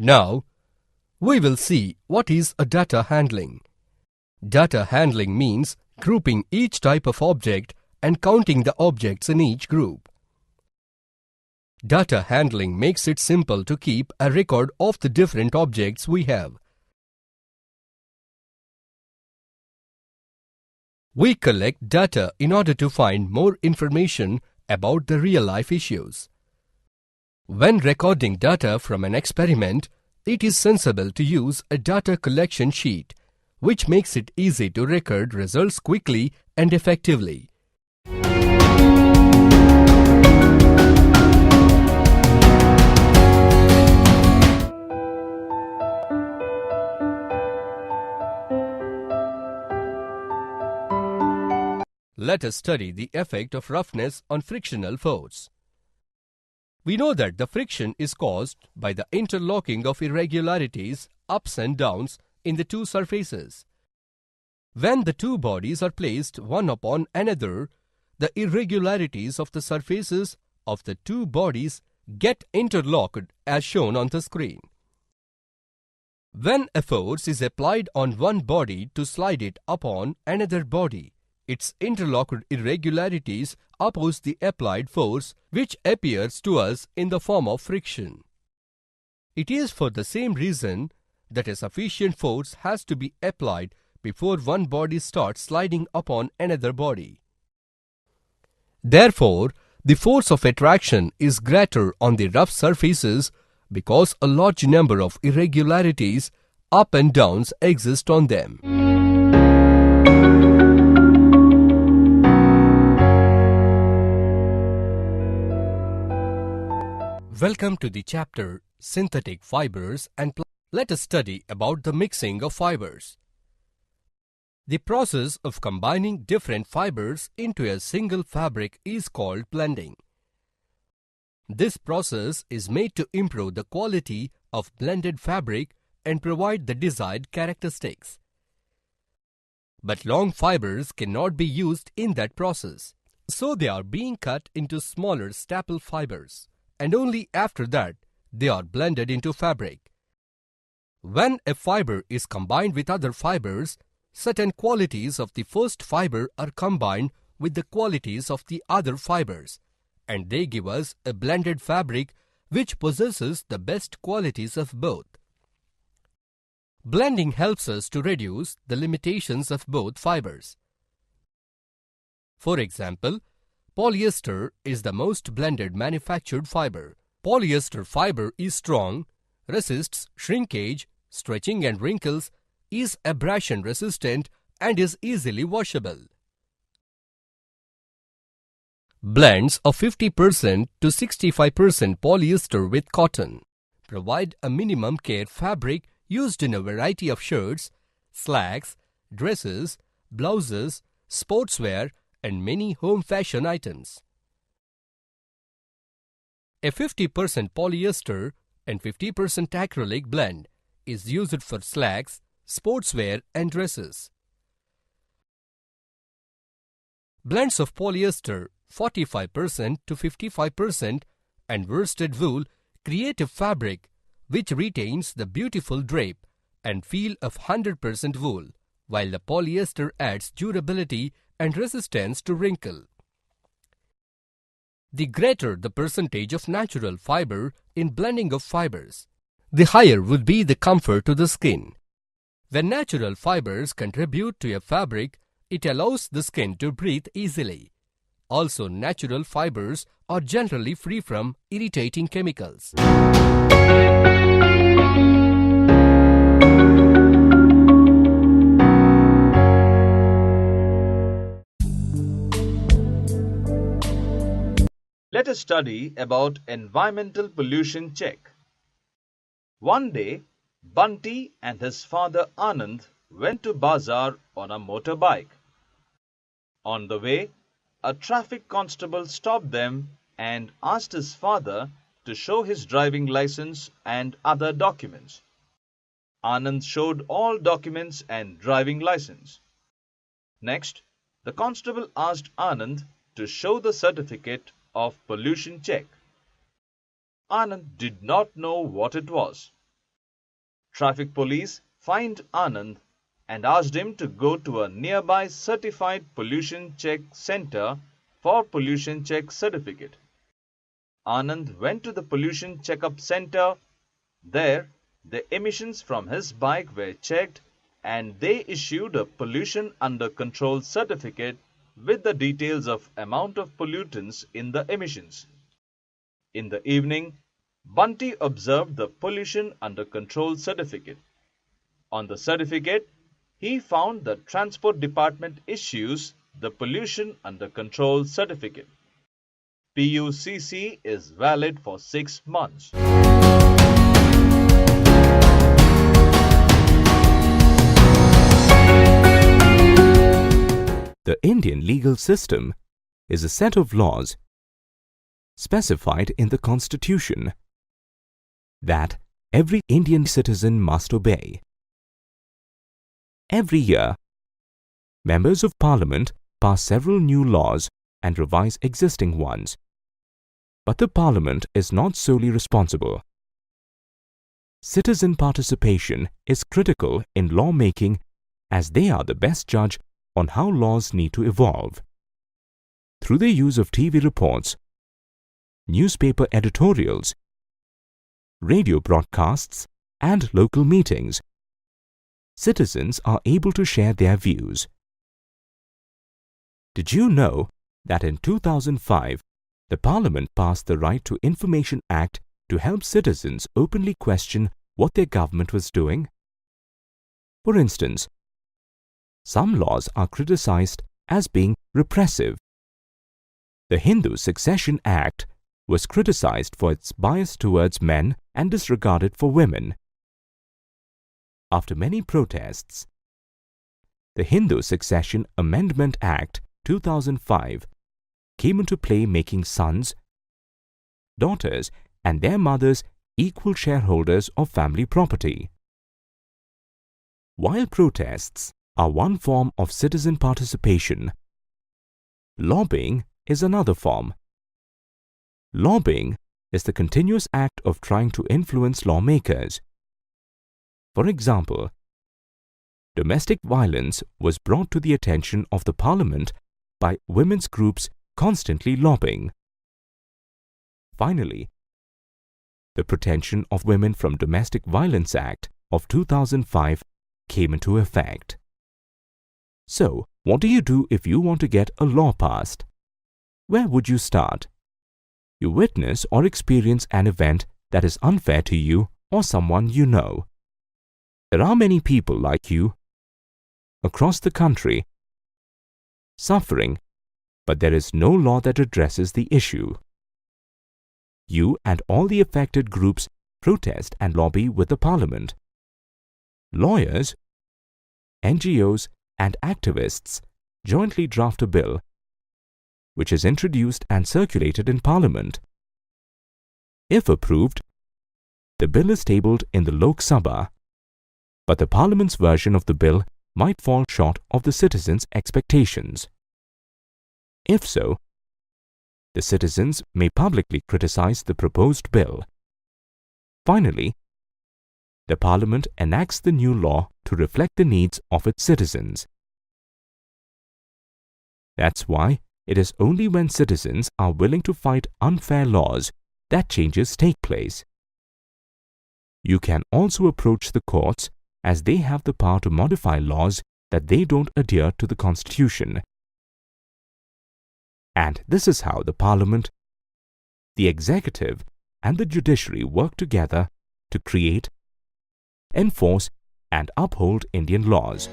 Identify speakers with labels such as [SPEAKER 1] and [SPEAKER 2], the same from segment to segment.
[SPEAKER 1] Now, we will see what is a data handling. Data handling means grouping each type of object and counting the objects in each group. Data handling makes it simple to keep a record of the different objects we have. We collect data in order to find more information about the real-life issues. When recording data from an experiment, it is sensible to use a data collection sheet, which makes it easy to record results quickly and effectively. Let us study the effect of roughness on frictional force. We know that the friction is caused by the interlocking of irregularities, ups and downs, in the two surfaces. When the two bodies are placed one upon another, the irregularities of the surfaces of the two bodies get interlocked as shown on the screen. When a force is applied on one body to slide it upon another body, its interlocked irregularities oppose the applied force, which appears to us in the form of friction. It is for the same reason that a sufficient force has to be applied before one body starts sliding upon another body. Therefore, the force of attraction is greater on the rough surfaces because a large number of irregularities, up and downs, exist on them. Welcome to the chapter Synthetic Fibers and let us study about the mixing of fibers. The process of combining different fibers into a single fabric is called blending. This process is made to improve the quality of blended fabric and provide the desired characteristics. But long fibers cannot be used in that process, so they are being cut into smaller staple fibers, and only after that they are blended into fabric. When a fiber is combined with other fibers, certain qualities of the first fiber are combined with the qualities of the other fibers, and they give us a blended fabric which possesses the best qualities of both. Blending helps us to reduce the limitations of both fibers. For example, polyester is the most blended manufactured fiber. Polyester fiber is strong, resists shrinkage, stretching and wrinkles, is abrasion resistant, and is easily washable. Blends of 50% to 65% polyester with cotton provide a minimum care fabric used in a variety of shirts, slacks, dresses, blouses, sportswear, and many home fashion items. A 50% polyester and 50% acrylic blend is used for slacks, sportswear, and dresses. Blends of polyester 45% to 55% and worsted wool create a fabric which retains the beautiful drape and feel of 100% wool, while the polyester adds durability and resistance to wrinkle. The greater the percentage of natural fiber in blending of fibers, the higher would be the comfort to the skin. When natural fibers contribute to a fabric, it allows the skin to breathe easily. Also, natural fibers are generally free from irritating chemicals.
[SPEAKER 2] Let us study about environmental pollution check. One day, Bunty and his father Anand went to bazaar on a motorbike. On the way, a traffic constable stopped them and asked his father to show his driving license and other documents. Anand showed all documents and driving license. Next, the constable asked Anand to show the certificate of pollution check. Anand did not know what it was. Traffic police fined Anand and asked him to go to a nearby certified pollution check center for pollution check certificate. Anand went to the pollution checkup center. There, the emissions from his bike were checked and they issued a pollution under control certificate with the details of amount of pollutants in the emissions. In the evening, Bunty observed the pollution under control certificate. On the certificate, he found the Transport Department issues the pollution under control certificate. PUCC is valid for 6 months.
[SPEAKER 3] The Indian legal system is a set of laws specified in the Constitution that every Indian citizen must obey. Every year, members of Parliament pass several new laws and revise existing ones. But the Parliament is not solely responsible. Citizen participation is critical in lawmaking as they are the best judge on how laws need to evolve. Through the use of TV reports, newspaper editorials, radio broadcasts, and local meetings, citizens are able to share their views. Did you know that in 2005, the Parliament passed the Right to Information Act to help citizens openly question what their government was doing? For instance, some laws are criticized as being repressive. The Hindu Succession Act was criticized for its bias towards men and disregarded for women. After many protests, the Hindu Succession Amendment Act 2005 came into play, making sons, daughters, and their mothers equal shareholders of family property. While protests are one form of citizen participation, lobbying is another form. Lobbying is the continuous act of trying to influence lawmakers. For example, domestic violence was brought to the attention of the Parliament by women's groups constantly lobbying. Finally, the Protection of Women from Domestic Violence Act of 2005 came into effect. So, what do you do if you want to get a law passed? Where would you start? You witness or experience an event that is unfair to you or someone you know. There are many people like you across the country suffering, but there is no law that addresses the issue. You and all the affected groups protest and lobby with the Parliament. Lawyers, NGOs, and activists jointly draft a bill which is introduced and circulated in Parliament. If approved, the bill is tabled in the Lok Sabha, but the Parliament's version of the bill might fall short of the citizens' expectations. If so, the citizens may publicly criticize the proposed bill. Finally, the Parliament enacts the new law to reflect the needs of its citizens. That's why it is only when citizens are willing to fight unfair laws that changes take place. You can also approach the courts as they have the power to modify laws that they don't adhere to the Constitution. And this is how the Parliament, the Executive, and the Judiciary work together to create, enforce, and uphold Indian laws.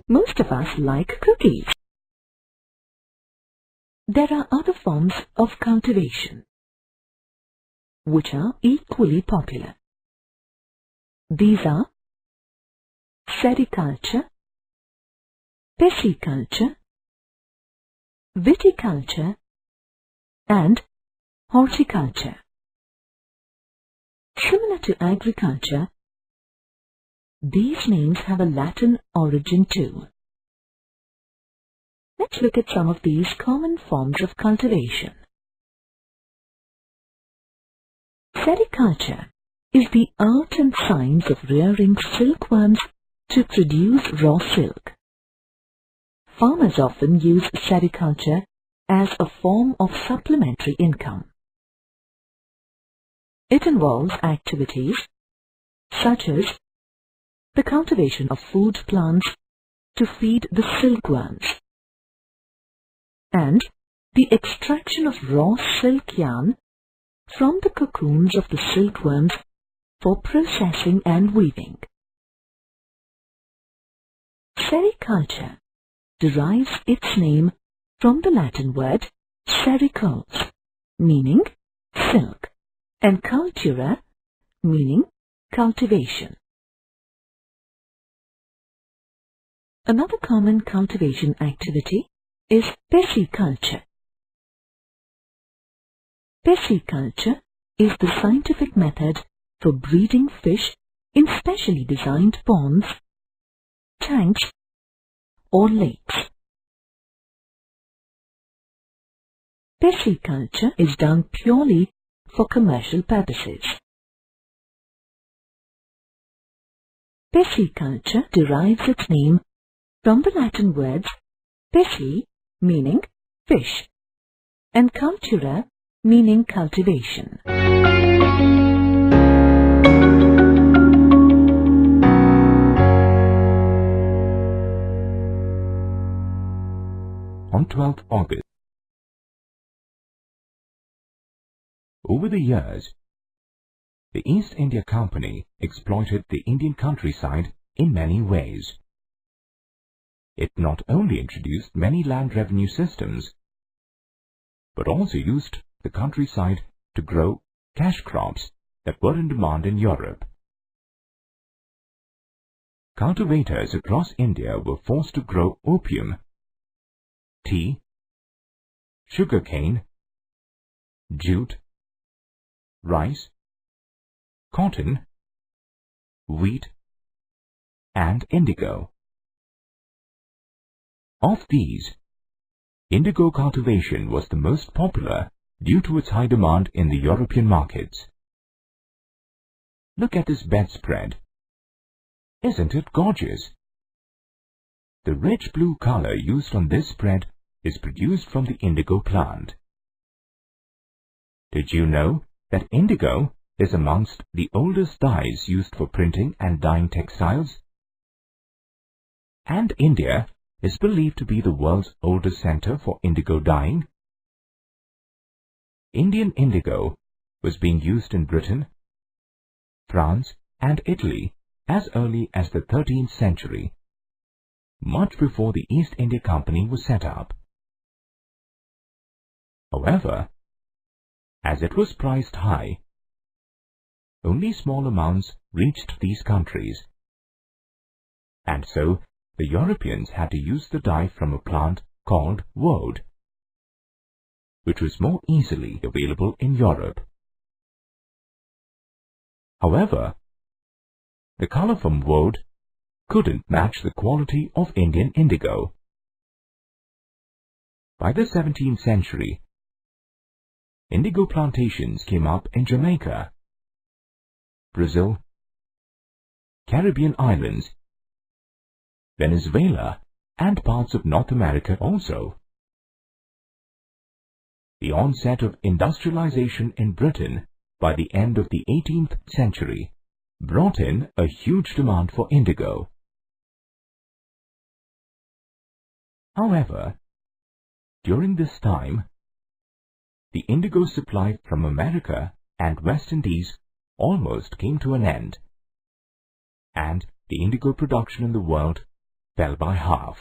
[SPEAKER 4] Most of us like cookies. There are other forms of cultivation which are equally popular. These are sericulture, pisciculture, viticulture, and horticulture. Similar to agriculture, these names have a Latin origin too. Let's look at some of these common forms of cultivation. Sericulture is the art and science of rearing silkworms to produce raw silk. Farmers often use sericulture as a form of supplementary income. It involves activities such as the cultivation of food plants to feed the silkworms and the extraction of raw silk yarn from the cocoons of the silkworms for processing and weaving. Sericulture derives its name from the Latin word sericulus, meaning silk, and cultura, meaning cultivation. Another common cultivation activity is pisciculture. Pisciculture is the scientific method for breeding fish in specially designed ponds, tanks, or lakes. Pisciculture is done purely for commercial purposes. Pisciculture derives its name from the Latin words pisci, meaning fish, and cultura, meaning cultivation.
[SPEAKER 3] On 12th August. Over the years, the East India Company exploited the Indian countryside in many ways. It not only introduced many land revenue systems, but also used the countryside to grow cash crops that were in demand in Europe. Cultivators across India were forced to grow opium, tea, sugarcane, jute, rice, cotton, wheat, and indigo. Of these, indigo cultivation was the most popular due to its high demand in the European markets. Look at this bedspread. Isn't it gorgeous? The rich blue color used on this spread is produced from the indigo plant. Did you know that indigo is amongst the oldest dyes used for printing and dyeing textiles? And India is believed to be the world's oldest center for indigo dyeing. Indian indigo was being used in Britain, France, and Italy as early as the 13th century, much before the East India Company was set up. However, as it was priced high, only small amounts reached these countries, and so the Europeans had to use the dye from a plant called woad, which was more easily available in Europe. However, the color from woad couldn't match the quality of Indian indigo. By the 17th century, indigo plantations came up in Jamaica, Brazil, Caribbean islands, Venezuela, and parts of North America also. The onset of industrialization in Britain by the end of the 18th century brought in a huge demand for indigo. However, during this time, the indigo supply from America and West Indies almost came to an end, and the indigo production in the world fell by half.